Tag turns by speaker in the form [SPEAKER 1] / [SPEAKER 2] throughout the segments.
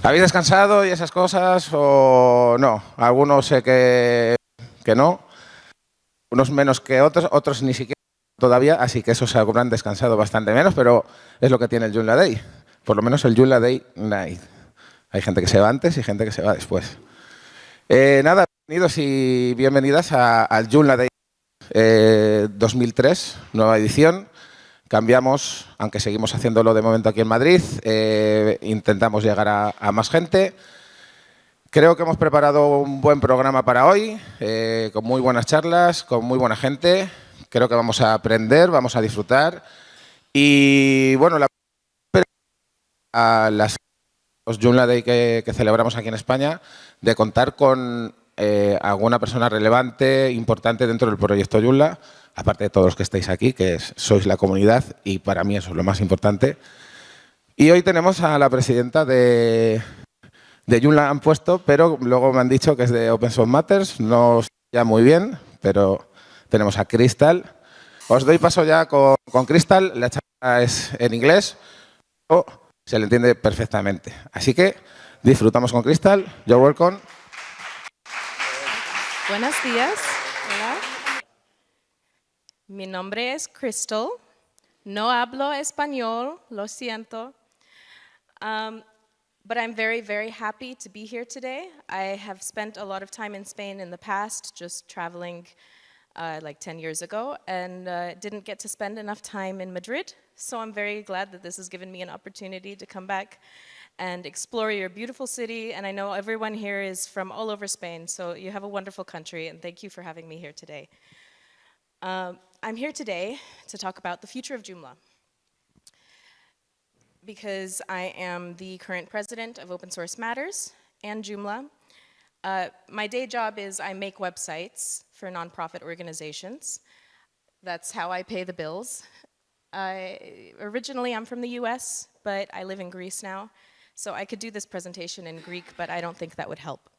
[SPEAKER 1] ¿Habéis descansado y esas cosas o no? Algunos sé que no, unos menos que otros, otros ni siquiera todavía, así que esos habrán descansado bastante menos, pero es lo que tiene el JoomlaDay, por lo menos el JoomlaDay Night. Hay gente que se va antes y gente que se va después. Nada, bienvenidos y bienvenidas al JoomlaDay 2003, nueva edición. Cambiamos, aunque seguimos haciéndolo de momento aquí en Madrid, intentamos llegar a más gente. Creo que hemos preparado un buen programa para hoy, con muy buenas charlas, con muy buena gente. Creo que vamos a aprender, vamos a disfrutar. Y bueno, los JoomlaDay que celebramos aquí en España, de contar con alguna persona relevante, importante dentro del proyecto Joomla, aparte de todos los que estáis aquí, que sois la comunidad y para mí eso es lo más importante. Y hoy tenemos a la presidenta de Joomla, han puesto, pero luego me han dicho que es de Open Source Matters, no sé ya muy bien, pero tenemos a Crystal. Os doy paso ya con Crystal, la charla es en inglés, pero se le entiende perfectamente. Así que disfrutamos con Crystal. You're welcome.
[SPEAKER 2] Buenos días. Hola. Mi nombre es Crystal. No hablo español, lo siento. But I'm very, very happy to be here today. I have spent a lot of time in Spain in the past, just traveling like 10 years ago, and didn't get to spend enough time in Madrid. So I'm very glad that this has given me an opportunity to come back and explore your beautiful city. And I know everyone here is from all over Spain, so you have a wonderful country, and thank you for having me here today. I'm here today to talk about the future of Joomla, because I am the current president of Open Source Matters and Joomla. My day job is I make websites for nonprofit organizations. That's how I pay the bills. Originally, I'm from the US, but I live in Greece now. So I could do this presentation in Greek, but I don't think that would help.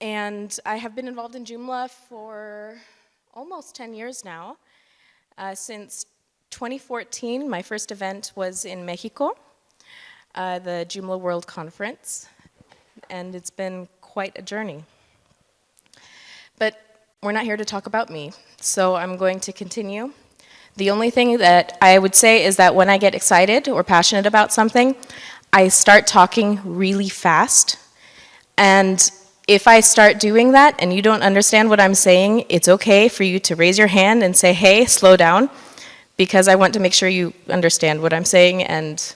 [SPEAKER 2] And I have been involved in Joomla for almost 10 years now. Since 2014, my first event was in Mexico, the Joomla World Conference, and it's been quite a journey. But we're not here to talk about me, so I'm going to continue. The only thing that I would say is that when I get excited or passionate about something, I start talking really fast. And if I start doing that and you don't understand what I'm saying, it's okay for you to raise your hand and say, hey, slow down, because I want to make sure you understand what I'm saying, and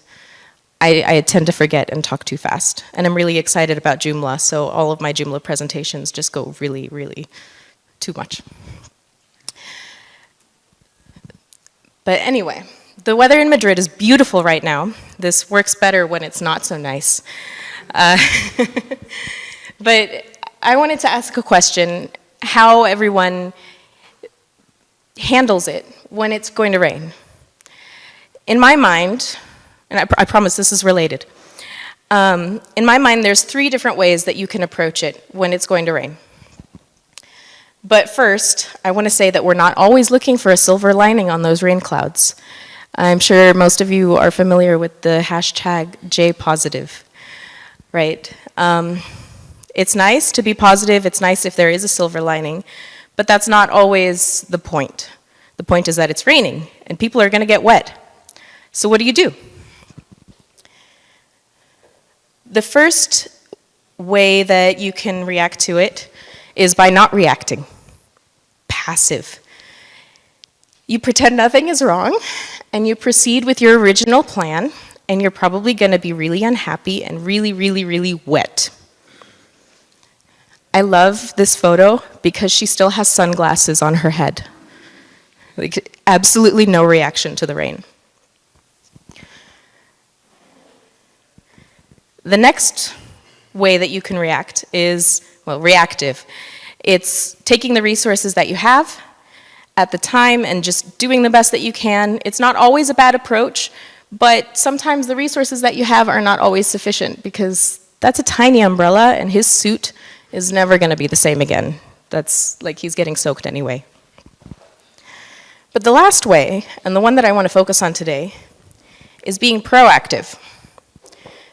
[SPEAKER 2] I tend to forget and talk too fast. And I'm really excited about Joomla, so all of my Joomla presentations just go really, really too much. But anyway, the weather in Madrid is beautiful right now. This works better when it's not so nice. But I wanted to ask a question, how everyone handles it when it's going to rain. In my mind, and I promise this is related, in my mind there's 3 different ways that you can approach it when it's going to rain. But first, I want to say that we're not always looking for a silver lining on those rain clouds. I'm sure most of you are familiar with the hashtag JPositive, right? It's nice to be positive, it's nice if there is a silver lining, but that's not always the point. The point is that it's raining, and people are going to get wet. So what do you do? The first way that you can react to it is by not reacting. Passive. You pretend nothing is wrong, and you proceed with your original plan, and you're probably going to be really unhappy and really, really, really wet. I love this photo because she still has sunglasses on her head. Like, absolutely no reaction to the rain. The next way that you can react is, well, reactive. It's taking the resources that you have at the time and just doing the best that you can. It's not always a bad approach, but sometimes the resources that you have are not always sufficient, because that's a tiny umbrella and his suit is never going to be the same again. That's like he's getting soaked anyway. But the last way, and the one that I want to focus on today, is being proactive.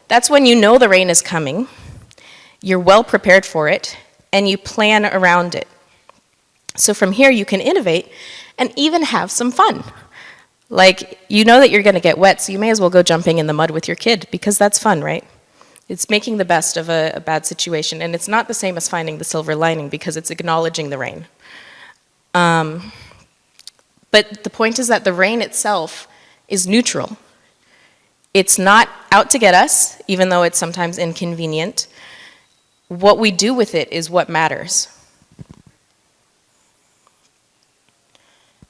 [SPEAKER 2] That's when you know the rain is coming, you're well prepared for it, and you plan around it. So from here you can innovate and even have some fun. Like, you know that you're going to get wet, so you may as well go jumping in the mud with your kid, because that's fun, right? It's making the best of a bad situation, and it's not the same as finding the silver lining, because it's acknowledging the rain. But the point is that the rain itself is neutral. It's not out to get us, even though it's sometimes inconvenient. What we do with it is what matters.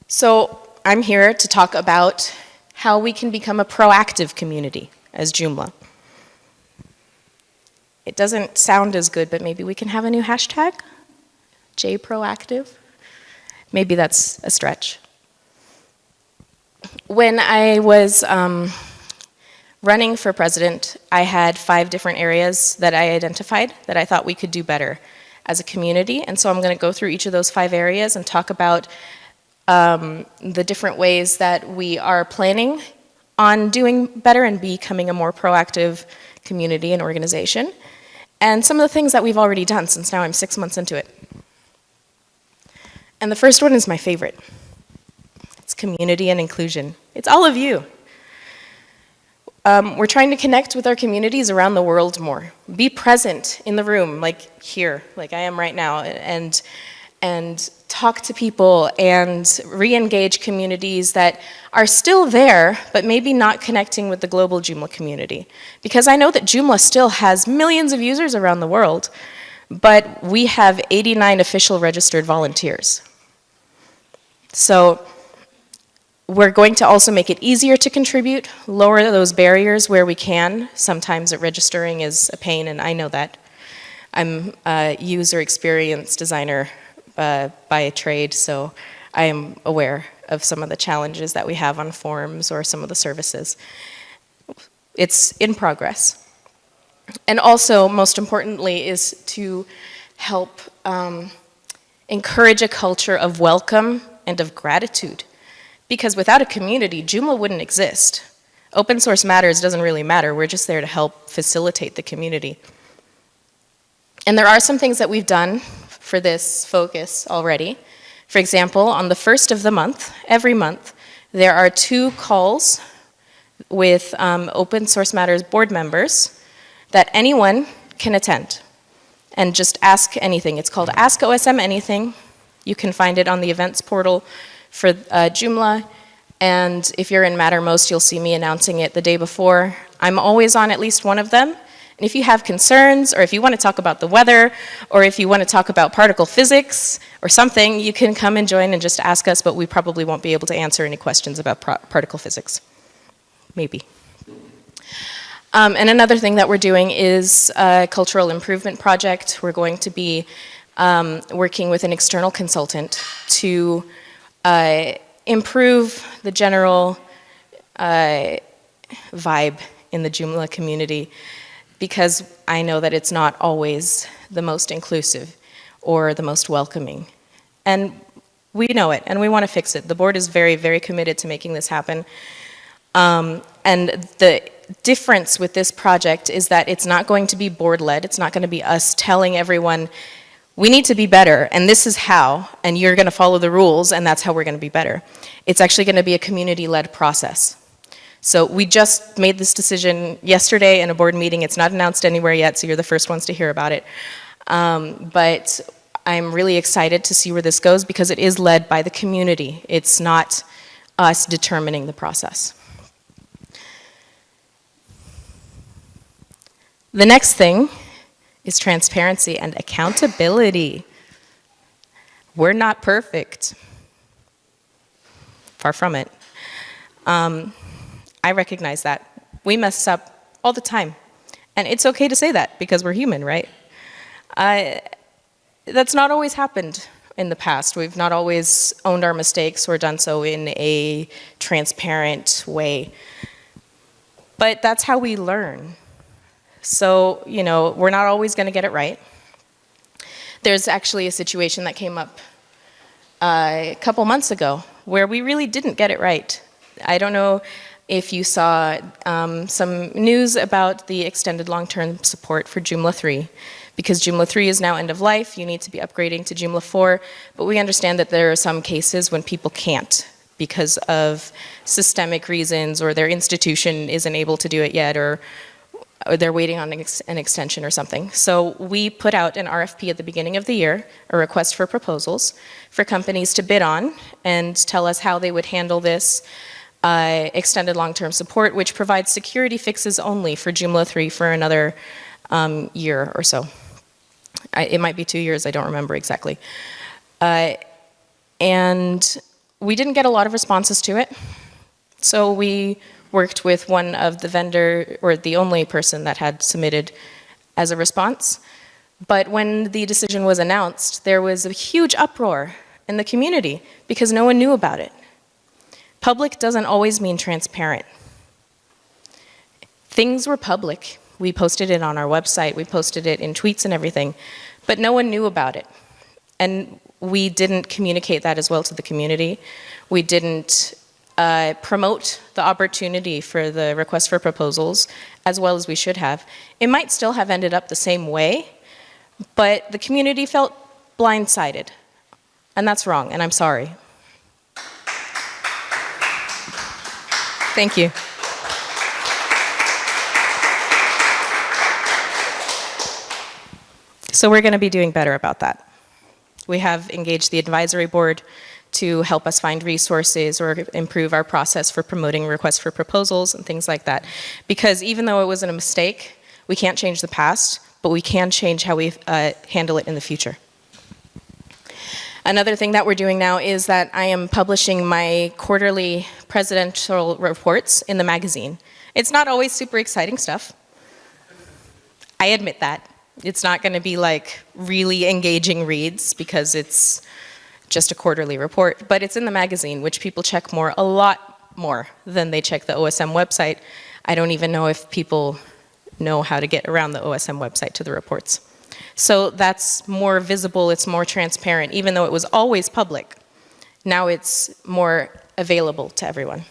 [SPEAKER 2] So I'm here to talk about how we can become a proactive community as Joomla. It doesn't sound as good, but maybe we can have a new hashtag? JProactive? Maybe that's a stretch. When I was running for president, I had 5 different areas that I identified that I thought we could do better as a community. And so I'm going to go through each of those 5 areas and talk about the different ways that we are planning on doing better and becoming a more proactive community and organization, and some of the things that we've already done, since now I'm 6 months into it. And the first one is my favorite. It's community and inclusion. It's all of you. We're trying to connect with our communities around the world more. Be present in the room, like here, like I am right now, and talk to people and re-engage communities that are still there, but maybe not connecting with the global Joomla community. Because I know that Joomla still has millions of users around the world, but we have 89 official registered volunteers. So we're going to also make it easier to contribute, lower those barriers where we can. Sometimes registering is a pain, and I know that. I'm a user experience designer by trade, so I am aware of some of the challenges that we have on forums or some of the services. It's in progress. And also, most importantly, is to help encourage a culture of welcome and of gratitude. Because without a community, Joomla wouldn't exist. Open source matters doesn't really matter. We're just there to help facilitate the community. And there are some things that we've done for this focus already. For example, on the first of the month, every month, there are 2 calls with Open Source Matters board members that anyone can attend and just ask anything. It's called Ask OSM Anything. You can find it on the events portal for Joomla, and if you're in Mattermost, you'll see me announcing it the day before. I'm always on at least one of them. And if you have concerns, or if you want to talk about the weather, or if you want to talk about particle physics or something, you can come and join and just ask us, but we probably won't be able to answer any questions about particle physics. Maybe. And another thing that we're doing is a cultural improvement project. We're going to be working with an external consultant to improve the general vibe in the Joomla community, because I know that it's not always the most inclusive or the most welcoming. And we know it, and we want to fix it. The board is very, very committed to making this happen. And the difference with this project is that it's not going to be board-led. It's not going to be us telling everyone, we need to be better, and this is how, and you're going to follow the rules, and that's how we're going to be better. It's actually going to be a community-led process. So we just made this decision yesterday in a board meeting. It's not announced anywhere yet, so you're the first ones to hear about it. But I'm really excited to see where this goes, because it is led by the community. It's not us determining the process. The next thing is transparency and accountability. We're not perfect. Far from it. I recognize that. We mess up all the time. And it's okay to say that, because we're human, right? That's not always happened in the past. We've not always owned our mistakes or done so in a transparent way. But that's how we learn. So, you know, we're not always going to get it right. There's actually a situation that came up a couple months ago where we really didn't get it right. I don't know if you saw some news about the extended long-term support for Joomla 3. Because Joomla 3 is now end of life, you need to be upgrading to Joomla 4, but we understand that there are some cases when people can't because of systemic reasons, or their institution isn't able to do it yet, or they're waiting on an extension or something. So we put out an RFP at the beginning of the year, a request for proposals, for companies to bid on and tell us how they would handle this extended long-term support, which provides security fixes only for Joomla 3 for another year or so. It might be 2 years, I don't remember exactly. And we didn't get a lot of responses to it, so we worked with one of the vendor, or the only person that had submitted as a response. But when the decision was announced, there was a huge uproar in the community because no one knew about it. Public doesn't always mean transparent. Things were public. We posted it on our website, we posted it in tweets and everything, but no one knew about it. And we didn't communicate that as well to the community. We didn't promote the opportunity for the request for proposals as well as we should have. It might still have ended up the same way, but the community felt blindsided. And that's wrong, and I'm sorry. Thank you. So we're going to be doing better about that. We have engaged the advisory board to help us find resources or improve our process for promoting requests for proposals and things like that. Because even though it wasn't a mistake, we can't change the past, but we can change how we handle it in the future. Another thing that we're doing now is that I am publishing my quarterly presidential reports in the magazine. It's not always super exciting stuff. I admit that. It's not going to be like really engaging reads because it's just a quarterly report, but it's in the magazine, which people check a lot more than they check the OSM website. I don't even know if people know how to get around the OSM website to the reports. So that's more visible, it's more transparent, even though it was always public. Now it's more available to everyone.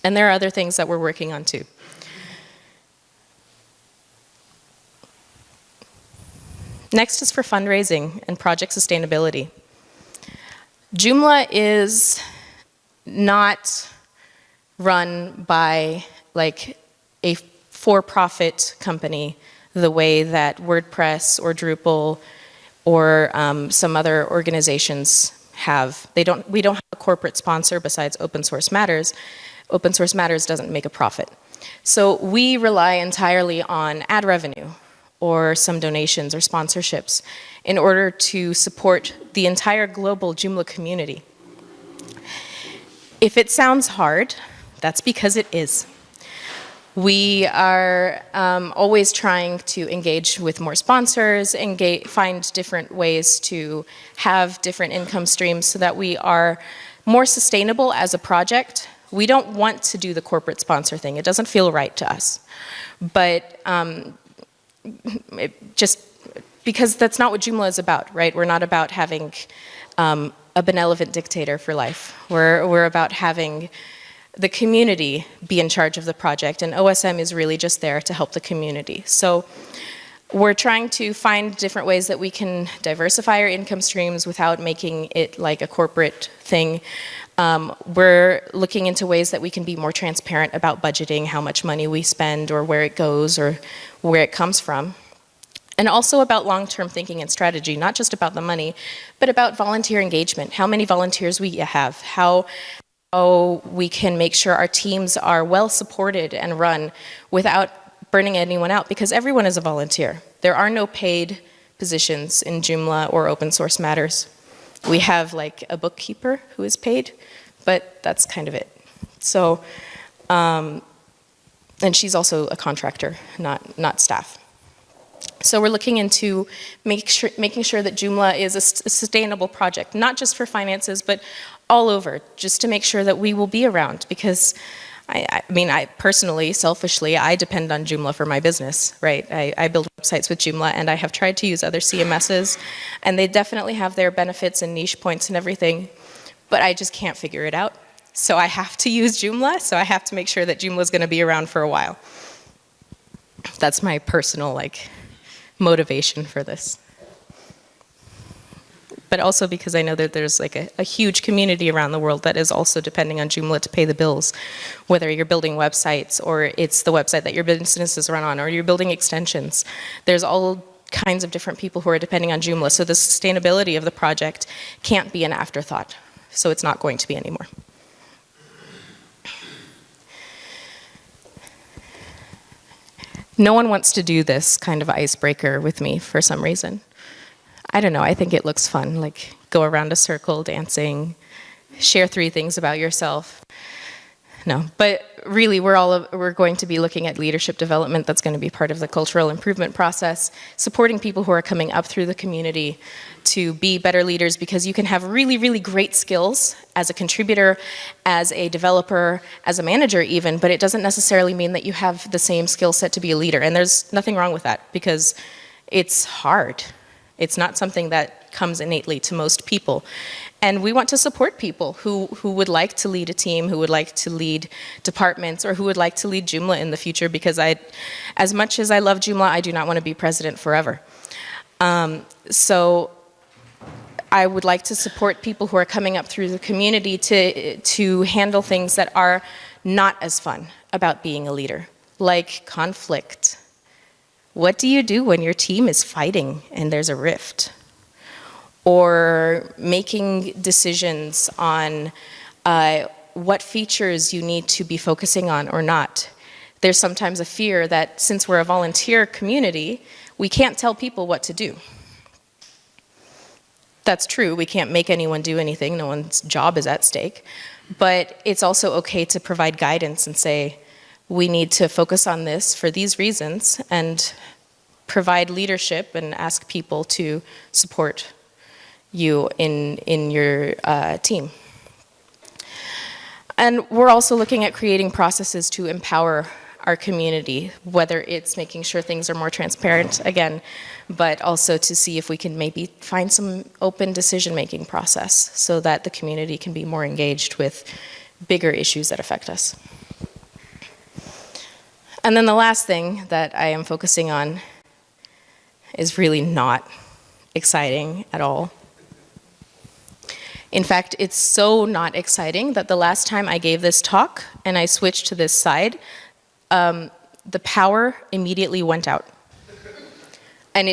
[SPEAKER 2] And there are other things that we're working on too. Next is for fundraising and project sustainability. Joomla is not run by like a for-profit company the way that WordPress or Drupal or some other organizations have. We don't have a corporate sponsor besides Open Source Matters. Open Source Matters doesn't make a profit. So we rely entirely on ad revenue or some donations or sponsorships in order to support the entire global Joomla community. If it sounds hard, that's because it is. We are always trying to engage with more sponsors, find different ways to have different income streams so that we are more sustainable as a project. We don't want to do the corporate sponsor thing. It doesn't feel right to us. But just because that's not what Joomla is about, right? We're not about having a benevolent dictator for life. We're about having the community be in charge of the project, and OSM is really just there to help the community. So we're trying to find different ways that we can diversify our income streams without making it like a corporate thing. We're looking into ways that we can be more transparent about budgeting, how much money we spend or where it goes or where it comes from. And also about long-term thinking and strategy, not just about the money, but about volunteer engagement, how many volunteers we have, how we can make sure our teams are well supported and run without burning anyone out, because everyone is a volunteer. There are no paid positions in Joomla or Open Source Matters. We have like a bookkeeper who is paid, but that's kind of it. So, and she's also a contractor, not staff. So we're looking into making sure that Joomla is a sustainable project, not just for finances, but all over, just to make sure that we will be around, because I personally, selfishly, I depend on Joomla for my business, right? I build websites with Joomla, and I have tried to use other CMSs, and they definitely have their benefits and niche points and everything, but I just can't figure it out. So I have to use Joomla, so I have to make sure that Joomla is going to be around for a while. That's my personal motivation for this. But also because I know that there's a huge community around the world that is also depending on Joomla to pay the bills, whether you're building websites or it's the website that your business is run on or you're building extensions. There's all kinds of different people who are depending on Joomla, so the sustainability of the project can't be an afterthought, so it's not going to be anymore. No one wants to do this kind of icebreaker with me for some reason. I don't know, I think it looks fun, go around a circle dancing, share 3 things about yourself. No, but really we're going to be looking at leadership development. That's going to be part of the cultural improvement process, supporting people who are coming up through the community to be better leaders, because you can have really, really great skills as a contributor, as a developer, as a manager even, but it doesn't necessarily mean that you have the same skill set to be a leader. And there's nothing wrong with that, because it's hard. It's not something that comes innately to most people. And we want to support people who would like to lead a team, who would like to lead departments, or who would like to lead Joomla in the future, because as much as I love Joomla, I do not want to be president forever. So I would like to support people who are coming up through the community to handle things that are not as fun about being a leader, like conflict. What do you do when your team is fighting and there's a rift? Or making decisions on what features you need to be focusing on or not. There's sometimes a fear that since we're a volunteer community, we can't tell people what to do. That's true, we can't make anyone do anything, no one's job is at stake. But it's also okay to provide guidance and say, we need to focus on this for these reasons, and provide leadership and ask people to support you in your team. And we're also looking at creating processes to empower our community, whether it's making sure things are more transparent, again, but also to see if we can maybe find some open decision-making process so that the community can be more engaged with bigger issues that affect us. And then the last thing that I am focusing on is really not exciting at all. In fact, it's so not exciting that the last time I gave this talk and I switched to this side, the power immediately went out. And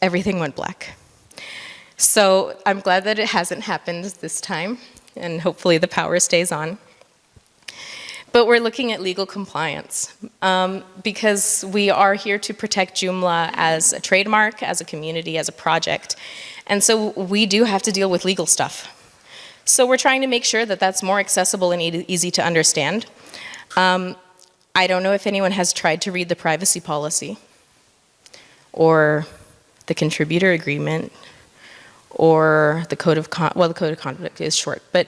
[SPEAKER 2] everything went black. So I'm glad that it hasn't happened this time, and hopefully the power stays on. But we're looking at legal compliance, because we are here to protect Joomla as a trademark, as a community, as a project. And so we do have to deal with legal stuff. So we're trying to make sure that that's more accessible and easy to understand. I don't know if anyone has tried to read the privacy policy, or the contributor agreement, or the code of the code of conduct is short, but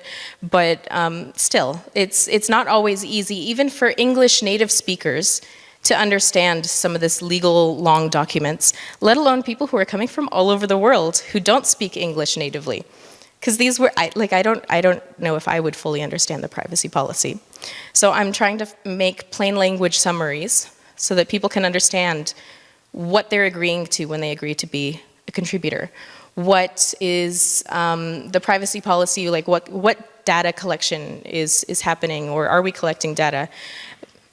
[SPEAKER 2] still, it's not always easy, even for English native speakers, to understand some of this legal long documents, let alone people who are coming from all over the world who don't speak English natively. Because these were, I don't know if I would fully understand the privacy policy. So I'm trying to make plain language summaries so that people can understand what they're agreeing to when they agree to be a contributor. What is the privacy policy, what data collection is happening, or are we collecting data?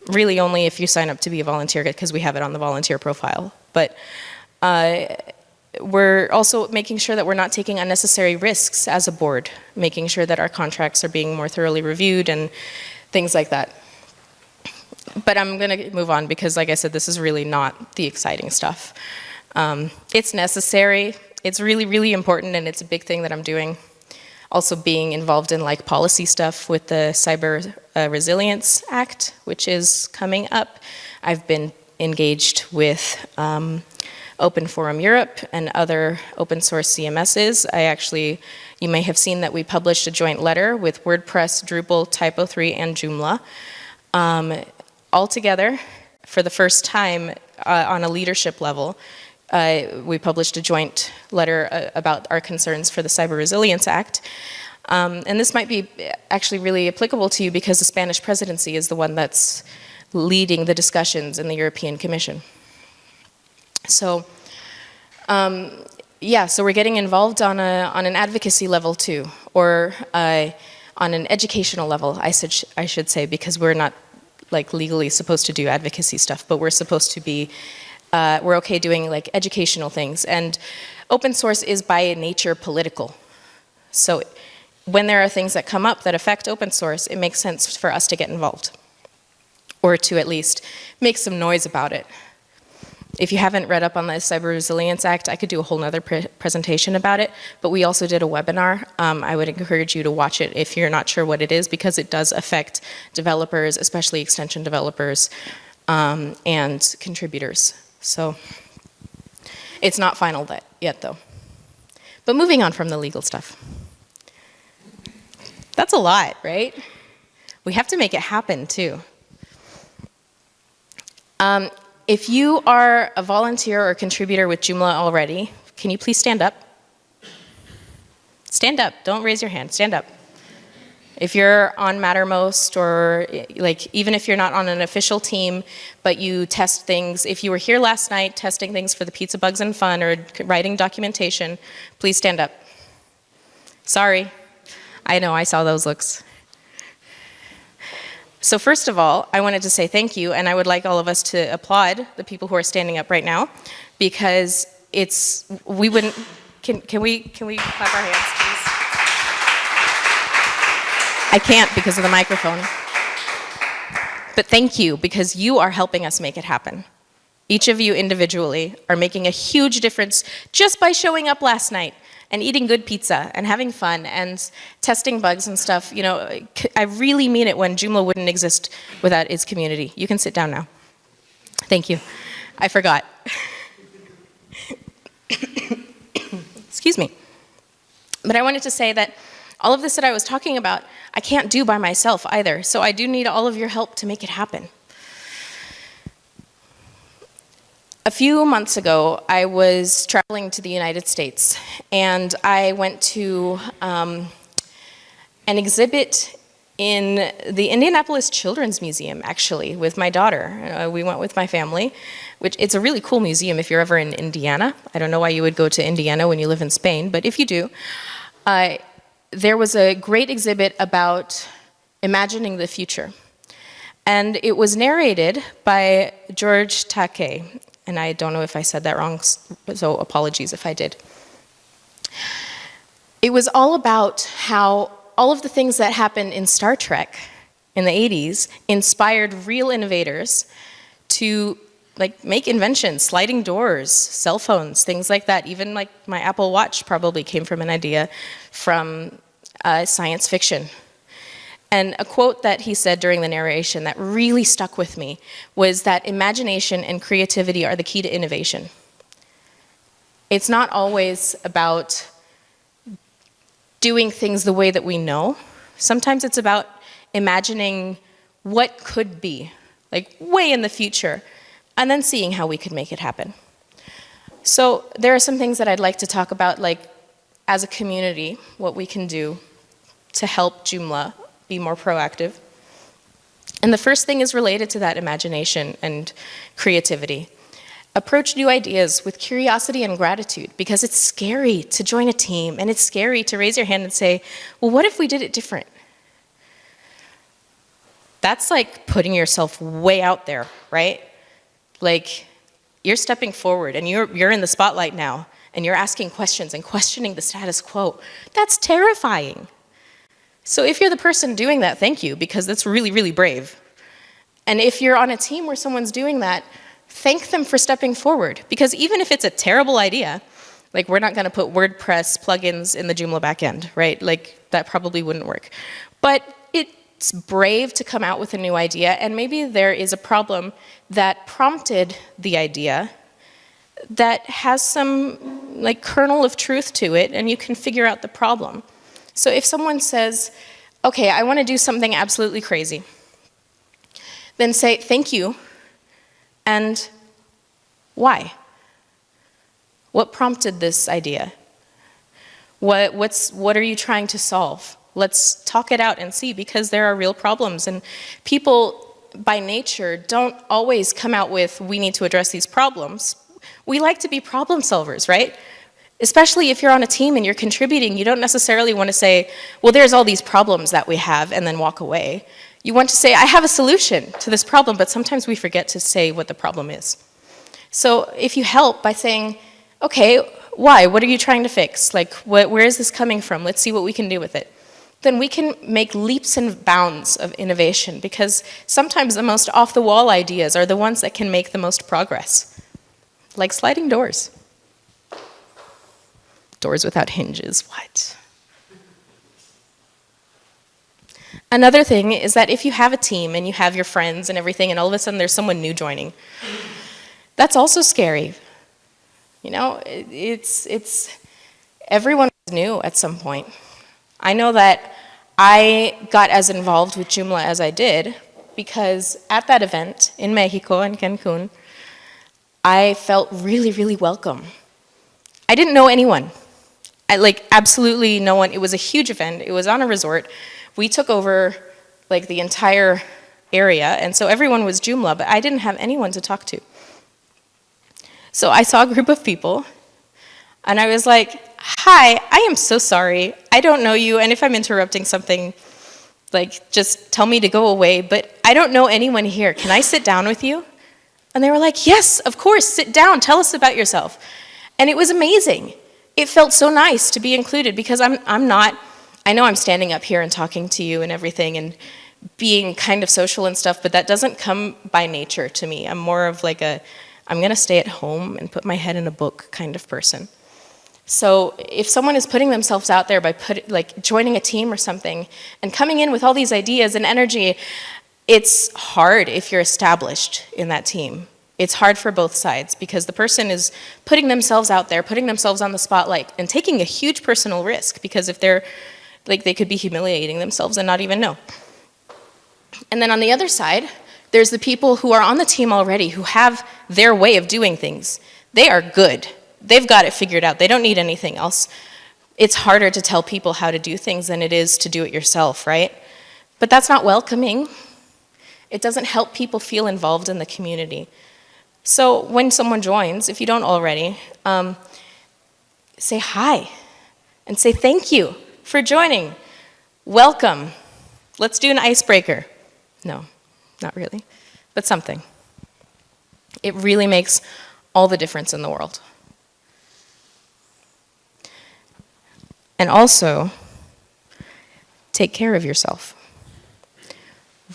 [SPEAKER 2] Really only if you sign up to be a volunteer, because we have it on the volunteer profile. But we're also making sure that we're not taking unnecessary risks as a board, making sure that our contracts are being more thoroughly reviewed and things like that. But I'm going to move on because, like I said, this is really not the exciting stuff. It's necessary, it's really, really important, and it's a big thing that I'm doing. Also being involved in policy stuff with the Cyber Resilience Act, which is coming up. I've been engaged with Open Forum Europe and other open source CMSs. You may have seen that we published a joint letter with WordPress, Drupal, Typo3, and Joomla. All together, for the first time on a leadership level, we published a joint letter about our concerns for the Cyber Resilience Act. And this might be actually really applicable to you because the Spanish presidency is the one that's leading the discussions in the European Commission. So, yeah, so we're getting involved on an advocacy level too, or on an educational level, I should say, because we're not like legally supposed to do advocacy stuff, but we're supposed to be, we're okay doing like educational things. And open source is by nature political. So when there are things that come up that affect open source, it makes sense for us to get involved, or to at least make some noise about it. If you haven't read up on the Cyber Resilience Act, I could do a whole nother presentation about it, but we also did a webinar. I would encourage you to watch it if you're not sure what it is, because it does affect developers, especially extension developers, and contributors. So it's not final yet though. But moving on from the legal stuff. That's a lot, right? We have to make it happen too. If you are a volunteer or contributor with Joomla already, can you please stand up? Stand up, don't raise your hand, stand up. If you're on Mattermost, or like even if you're not on an official team, but you test things, if you were here last night testing things for the Pizza Bugs and Fun or writing documentation, please stand up. Sorry, I know, I saw those looks. So first of all, I wanted to say thank you, and I would like all of us to applaud the people who are standing up right now, because we wouldn't, can we clap our hands, please? I can't because of the microphone. But thank you, because you are helping us make it happen. Each of you individually are making a huge difference just by showing up last night and eating good pizza and having fun and testing bugs and stuff. You know, I really mean it when Joomla wouldn't exist without its community. You can sit down now. Thank you. I forgot. Excuse me. But I wanted to say that all of this that I was talking about, I can't do by myself either. So I do need all of your help to make it happen. A few months ago, I was traveling to the United States, and I went to an exhibit in the Indianapolis Children's Museum, actually, with my daughter. We went with my family, which it's a really cool museum if you're ever in Indiana. I don't know why you would go to Indiana when you live in Spain, but if you do, there was a great exhibit about imagining the future. And it was narrated by George Takei. And I don't know if I said that wrong, so apologies if I did. It was all about how all of the things that happened in Star Trek in the 80s inspired real innovators to make inventions, sliding doors, cell phones, things like that. Even like my Apple Watch probably came from an idea from science fiction. And a quote that he said during the narration that really stuck with me was that imagination and creativity are the key to innovation. It's not always about doing things the way that we know. Sometimes it's about imagining what could be, like way in the future, and then seeing how we could make it happen. So there are some things that I'd like to talk about, like as a community, what we can do to help Joomla be more proactive. And the first thing is related to that imagination and creativity. Approach new ideas with curiosity and gratitude, because it's scary to join a team, and it's scary to raise your hand and say, well, what if we did it different? That's like putting yourself way out there, right? Like, you're stepping forward, and you're in the spotlight now, and you're asking questions and questioning the status quo. That's terrifying. So if you're the person doing that, thank you, because that's really, really brave. And if you're on a team where someone's doing that, thank them for stepping forward, because even if it's a terrible idea, like we're not going to put WordPress plugins in the Joomla backend, right? Like that probably wouldn't work. But it's brave to come out with a new idea, and maybe there is a problem that prompted the idea that has some like kernel of truth to it, and you can figure out the problem. So if someone says, okay, I want to do something absolutely crazy, then say thank you, and why? What prompted this idea? What are you trying to solve? Let's talk it out and see, because there are real problems. And people, by nature, don't always come out with, we need to address these problems. We like to be problem solvers, right? Especially if you're on a team and you're contributing, you don't necessarily want to say, well, there's all these problems that we have, and then walk away. You want to say, I have a solution to this problem, but sometimes we forget to say what the problem is. So if you help by saying, okay, why? What are you trying to fix? Like, where is this coming from? Let's see what we can do with it. Then we can make leaps and bounds of innovation, because sometimes the most off-the-wall ideas are the ones that can make the most progress. Like sliding doors. Doors without hinges, what? Another thing is that if you have a team and you have your friends and everything, and all of a sudden there's someone new joining, that's also scary. You know, everyone is new at some point. I know that I got as involved with Joomla as I did because at that event in Mexico, in Cancun, I felt really, really welcome. I didn't know anyone. Absolutely no one. It was a huge event. It was on a resort. We took over the entire area, and so everyone was Joomla, but I didn't have anyone to talk to. So I saw a group of people, and I was like, hi, I am so sorry. I don't know you, and if I'm interrupting something, just tell me to go away, but I don't know anyone here. Can I sit down with you? And they were like, yes, of course, sit down, tell us about yourself. And it was amazing. It felt so nice to be included, because I know I'm standing up here and talking to you and everything and being kind of social and stuff, but that doesn't come by nature to me. I'm more of I'm gonna stay at home and put my head in a book kind of person. So if someone is putting themselves out there by joining a team or something and coming in with all these ideas and energy, it's hard if you're established in that team. It's hard for both sides, because the person is putting themselves out there, putting themselves on the spotlight, and taking a huge personal risk, because if they're, they could be humiliating themselves and not even know. And then on the other side, there's the people who are on the team already, who have their way of doing things. They are good. They've got it figured out. They don't need anything else. It's harder to tell people how to do things than it is to do it yourself, right? But that's not welcoming. It doesn't help people feel involved in the community. So when someone joins, if you don't already, say hi and say thank you for joining. Welcome. Let's do an icebreaker. No, not really, but something. It really makes all the difference in the world. And also, take care of yourself.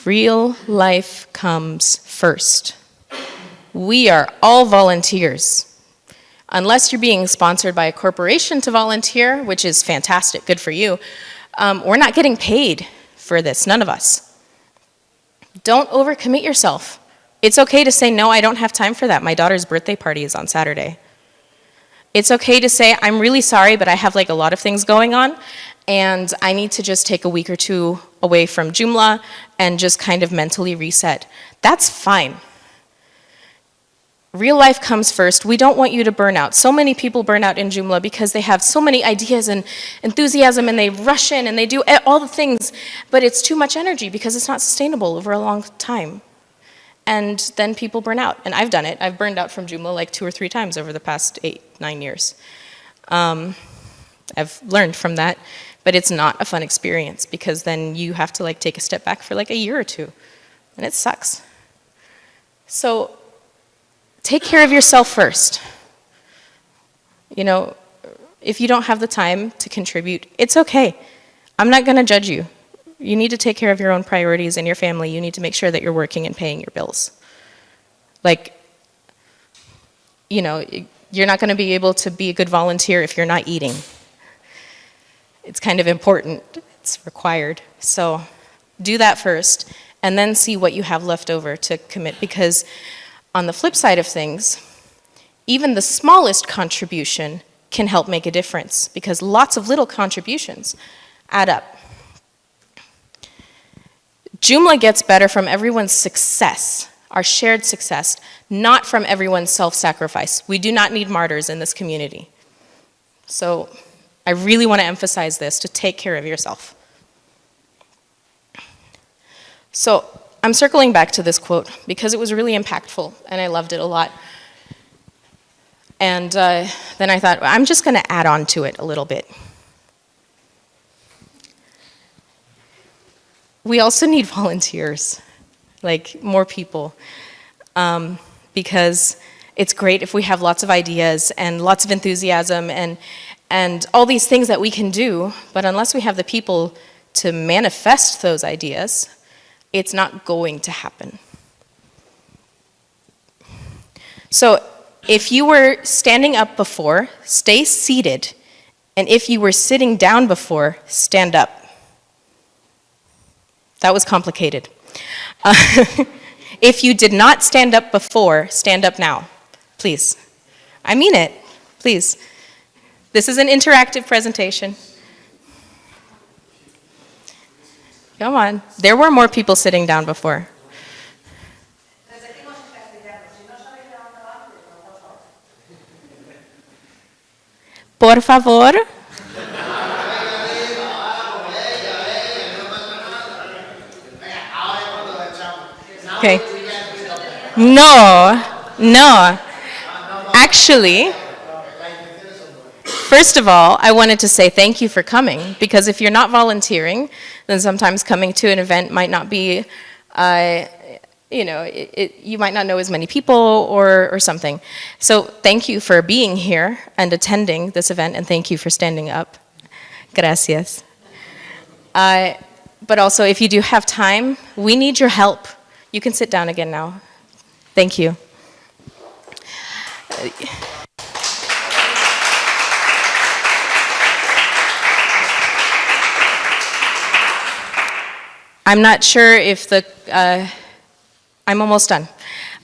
[SPEAKER 2] Real life comes first. We are all volunteers. Unless you're being sponsored by a corporation to volunteer, which is fantastic, good for you, we're not getting paid for this, none of us. Don't overcommit yourself. It's okay to say, no, I don't have time for that. My daughter's birthday party is on Saturday. It's okay to say, I'm really sorry, but I have a lot of things going on, and I need to just take a week or two away from Joomla and just kind of mentally reset. That's fine. Real life comes first. We don't want you to burn out. So many people burn out in Joomla because they have so many ideas and enthusiasm, and they rush in and they do all the things, but it's too much energy because it's not sustainable over a long time. And then people burn out, and I've done it. I've burned out from Joomla 2 or 3 times over the past 8-9 years. I've learned from that, but it's not a fun experience, because then you have to take a step back for a year or 2, and it sucks. So take care of yourself first. You know, if you don't have the time to contribute, it's okay. I'm not gonna judge you. You need to take care of your own priorities and your family. You need to make sure that you're working and paying your bills. You're not gonna be able to be a good volunteer if you're not eating. It's kind of important, it's required. So do that first, and then see what you have left over to commit, because on the flip side of things, even the smallest contribution can help make a difference, because lots of little contributions add up. Joomla gets better from everyone's success, our shared success, not from everyone's self-sacrifice. We do not need martyrs in this community. So I really want to emphasize this, to take care of yourself. So I'm circling back to this quote because it was really impactful and I loved it a lot. And then I thought, I'm just going to add on to it a little bit. We also need volunteers, like more people, because it's great if we have lots of ideas and lots of enthusiasm and all these things that we can do, but unless we have the people to manifest those ideas, it's not going to happen. So if you were standing up before, stay seated, and if you were sitting down before, stand up. That was complicated. If you did not stand up before, stand up now, please. I mean it, please. This is an interactive presentation. Come on. There were more people sitting down before. Por favor. Okay. No. Actually, first of all, I wanted to say thank you for coming, because if you're not volunteering, then sometimes coming to an event might not be, you might not know as many people or something. So thank you for being here and attending this event, and thank you for standing up. Gracias. But also, if you do have time, we need your help. You can sit down again now. Thank you. I'm not sure if I'm almost done.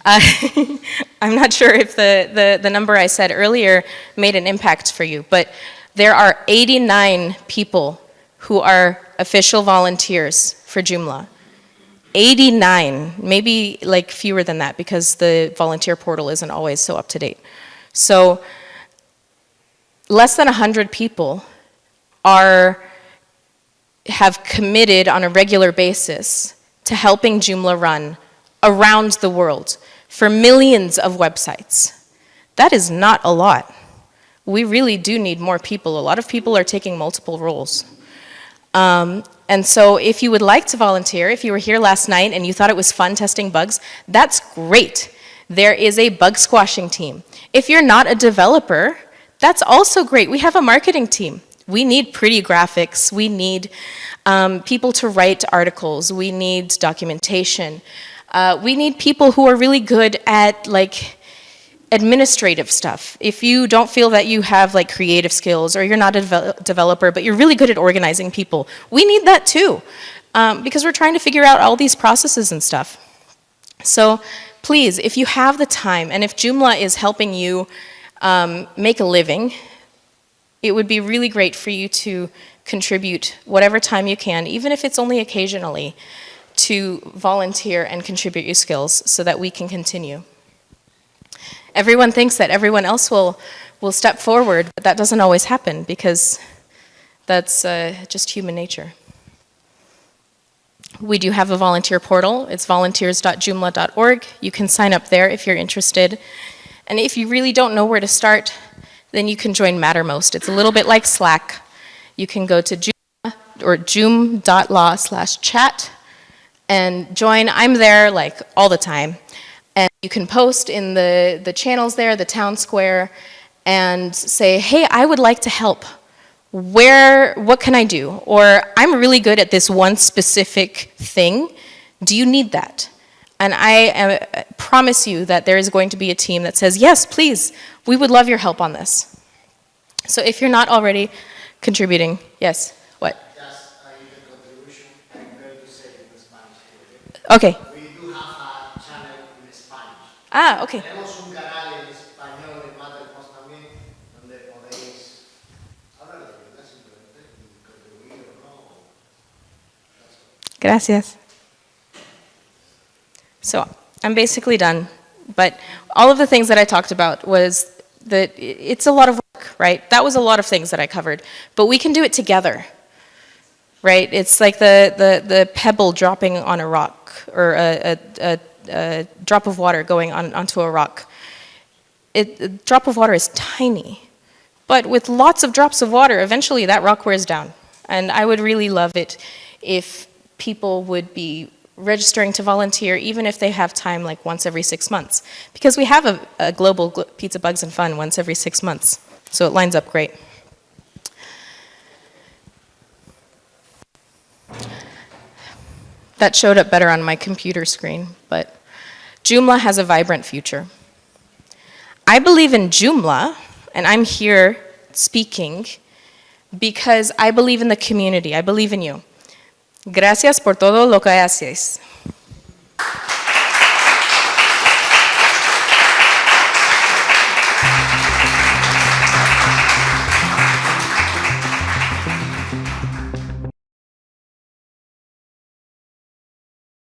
[SPEAKER 2] I'm not sure if the number I said earlier made an impact for you, but there are 89 people who are official volunteers for Joomla. 89, maybe like fewer than that because the volunteer portal isn't always so up to date. So less than 100 people have committed on a regular basis to helping Joomla run around the world for millions of websites. That is not a lot. We really do need more people. A lot of people are taking multiple roles. And so if you would like to volunteer, if you were here last night and you thought it was fun testing bugs, that's great. There is a bug squashing team. If you're not a developer, that's also great. We have a marketing team. We need pretty graphics. We need people to write articles. We need documentation. We need people who are really good at administrative stuff. If you don't feel that you have creative skills, or you're not a developer, but you're really good at organizing people, we need that too, because we're trying to figure out all these processes and stuff. So please, if you have the time, and if Joomla is helping you make a living, it would be really great for you to contribute whatever time you can, even if it's only occasionally, to volunteer and contribute your skills so that we can continue. Everyone thinks that everyone else will step forward, but that doesn't always happen because that's just human nature. We do have a volunteer portal. It's volunteers.joomla.org. You can sign up there if you're interested. And if you really don't know where to start, then you can join Mattermost. It's a little bit like Slack. You can go to Joomla or joom.law/chat and join. I'm there all the time. And you can post in the channels there, the town square, and say, hey, I would like to help. What can I do? Or I'm really good at this one specific thing. Do you need that? And I promise you that there is going to be a team that says, yes, please, we would love your help on this. So if you're not already contributing, yes, what?
[SPEAKER 3] Just a little contribution. I'm going to say it in Spanish.
[SPEAKER 2] Okay.
[SPEAKER 3] We do have a channel in Spanish.
[SPEAKER 2] Ah, okay.
[SPEAKER 3] Tenemos un canal en español en Mattermost también, donde podéis hablar de verdad simplemente y contribuir o no.
[SPEAKER 2] Gracias. So I'm basically done, but all of the things that I talked about was that it's a lot of work, right? That was a lot of things that I covered, but we can do it together. right? It's like the pebble dropping on a rock, or a drop of water going onto a rock. A drop of water is tiny, but with lots of drops of water, eventually that rock wears down. And I would really love it if people would be registering to volunteer, even if they have time like once every 6 months. Because we have a global Pizza Bugs and Fun once every 6 months, so it lines up great. That showed up better on my computer screen, but Joomla has a vibrant future. I believe in Joomla, and I'm here speaking because I believe in the community. I believe in you. Gracias por todo lo que haces.